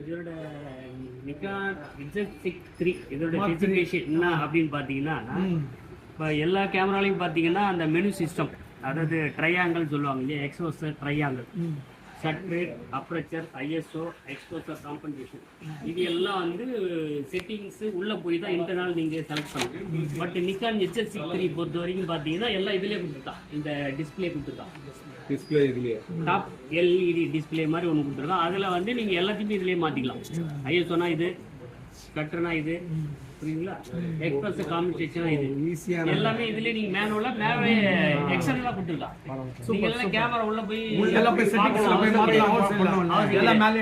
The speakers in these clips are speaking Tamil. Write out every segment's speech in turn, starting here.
இதோட நிக்கான் Z6 இதோட ஸ்பெசிஃபிகேஷன் என்ன அப்படின்னு பார்த்தீங்கன்னா, இப்போ எல்லா கேமராலையும் பார்த்தீங்கன்னா அந்த மெனு சிஸ்டம், அதாவது ட்ரையாங்கிள் சொல்லுவாங்க இல்லையா, exposure triangle, shutter, aperture, ISO, exposure compensation, இது எல்லாம் வந்து செட்டிங்ஸ் உள்ள போய் தான் இன்டர்னல் நீங்கள் செலக்ட் பண்ணணும். பட் நிக்கான் Z6 பொறுத்த வரைக்கும் பார்த்தீங்கன்னா எல்லாம் இதிலே கொடுத்துருக்கான், இந்த டிஸ்பிளே கொடுத்துருக்கான். டிஸ்பிளே இதுலயே டாப் எல்இடி டிஸ்பிளே மாதிரி ஒன்று கொடுத்துருக்கோம். அதில் வந்து நீங்கள் எல்லாத்தையுமே இதுலேயே மாற்றிக்கலாம். ஐஎஸ்ஓனா இது, கட்டர்னா இது, புரியுங்களா, எக்ஸ்பிரஸ் காம்பன்சேஷனா இது, ஈஸியான எல்லாமே இதுலேயே நீங்கள் மேனுவலாக மேலே எக்ஸ்டர்னலாக கொடுத்துருக்கலாம். நீங்கள் எல்லாம் கேமரா உள்ள போய் எல்லாம் போய் செட்டிங்ஸ்ல போய் மாத்தலாம். எல்லாம் மேலே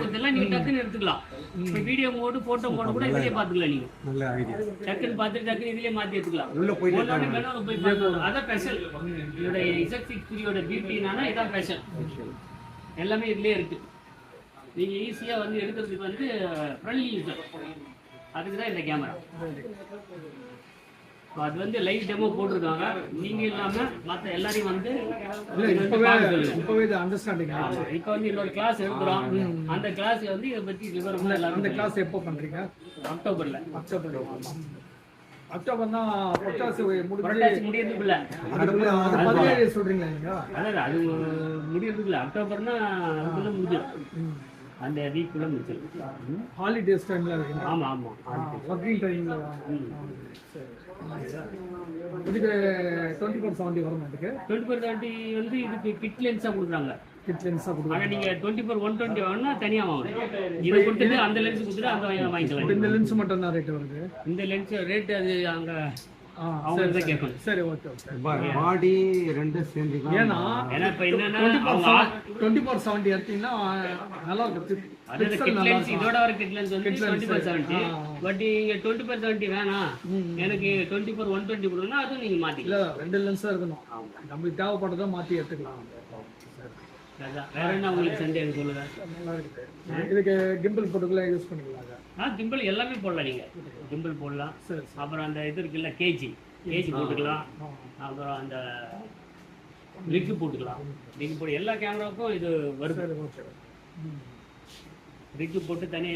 கொடுத்துலாம் நீங்கள் டக்குன்னு எடுத்துக்கலாம். இப்போ வீடியோ மோடு ஃபோட்டோ மோடு கூட இதுலேயே பார்த்துக்கலாம். நீங்கள் நல்ல ஐடியா. டக்குன்னு பார்த்துட்டு டக்குன்னு இதுலேயே மாற்றி எடுத்துக்கலாம். உள்ள போய் மேனுவல் போய் பார்க்கலாம். அதான் ஸ்பெஷல். இதோட Z6 பியூட்டி என்னன்னா இதான் ஸ்பெஷல். எல்லாமே இதுலேயே இருக்கு. நீங்கள் ஈஸியாக வந்து எடுக்கிறதுக்கு வந்து ஃப்ரெண்ட்லி யூசர், அதுக்கு தான் இந்த கேமரா. அது வந்து லைவ் டெமோ போட்டிருக்காங்க. நீங்கள் இல்லாமல் மற்ற எல்லாரையும் வந்து இப்பவே இது அண்டர்ஸ்டாண்டிங். இப்போ வந்து இன்னொரு கிளாஸ் எடுக்கிறோம். அந்த கிளாஸ்ல வந்து இதை பற்றி விவரமாக எல்லாரும். அந்த கிளாஸ் எப்போ பண்றீங்க? அக்டோபர்ல. அக்டோபர்னா பொட்டாசி முடியறதுக்குள்ள சொல்றீங்களா நீங்க? அதாவது அது முடியறதுக்குள்ள அக்டோபர்னா அதுக்குள்ள முடிஞ்சிடும். அந்த வீக்குள்ள முடிச்சிடும். ஹாலிடேஸ் டைம்ல இருக்கு. ஆமா ஆமா, ஒர்க்கிங் டைம்ல. இதுக்கு 24/70 வரும். அதுக்கு 24/70 வந்து இதுக்கு கிட் லென்ஸா கொடுக்குறாங்க. கிட் லென்ஸா கொடுக்குறாங்க. ஆனா நீங்க 24/120 வாங்கினா தனியா வாங்கணும். இதை கொடுத்துட்டு அந்த லென்ஸ் கொடுத்துட்டு அந்த வாங்கிக்கலாம். இந்த லென்ஸ் மட்டும் தான் ரேட் வருது. இந்த லென்ஸ் ரேட் அது அங்க அவங்க தான் கேட்கணும். சரி, ஓகே ஓகே. பாடி ரெண்டு சேர்ந்து ஏன்னா இப்போ என்னன்னா 24/70 எடுத்தீங்கன்னா நல்லா இருக்கு. அதாவது கிட் லென்ஸ் இதோட வர கிட் லென்ஸ் வந்து 24/70. பட் நீங்க 24/70 வேணாம், எனக்கு 24/120 கொடுங்கன்னா அதுவும் நீங்க மாத்திக்கலாம். இல்ல, ரெண்டு லென்ஸா இருக்கணும். நமக்கு தேவைப்பட்டதை மாத்தி எடுத்துக்கலாம். வேற என்ன உங்களுக்கு சந்தேகம் சொல்லுங்க. நல்லா இருக்கு. இதுக்கு கிம்பிள் போட்டுக்கலாம், யூஸ் பண்ணிக்கலாம். கிம்பிள் எல்லாமே போடலாம். நீங்க கிம்பிள் போடலாம். அப்புறம் அந்த இது இருக்குல்ல, கேஜி போட்டுக்கலாம். அப்புறம் அந்த ரிக் போட்டுக்கலாம். ரிக் போட்டு எல்லா கேமராவுக்கும் இது வருது. ரிக் போட்டு தனி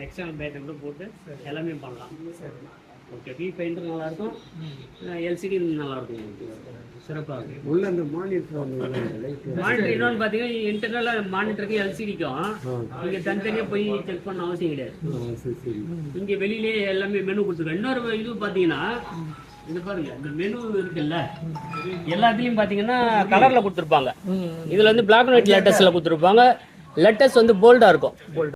எக்ஸ்டர்னல் பேட்டரி கூட போட்டு எல்லாமே பண்ணலாம். ஓகே, வி பெயிண்டர் நல்லா இருக்கும், எல்சிடி நல்லா இருக்கும், சிறப்பாக இருக்கும். உள்ள அந்த மானிட்டர் இன்னொன்று பார்த்தீங்கன்னா இன்டர்னலாக மானிட்டருக்கு எல்சிடிக்கும் இங்கே தனித்தனியாக போய் செக் பண்ண அவசியம் கிடையாது. இங்கே வெளியிலேயே எல்லாமே மெனு கொடுத்துருக்கோம். இன்னொரு இது பார்த்தீங்கன்னா இது பாருங்க, இந்த மெனு இருக்குல்ல, எல்லாத்துலேயும் பார்த்தீங்கன்னா கலரில் கொடுத்துருப்பாங்க. இதில் வந்து பிளாக் அண்ட் ஒயிட் லெட்டர்ஸில் கொடுத்துருப்பாங்க. லெட்டர்ஸ் வந்து போல்டாக இருக்கும்.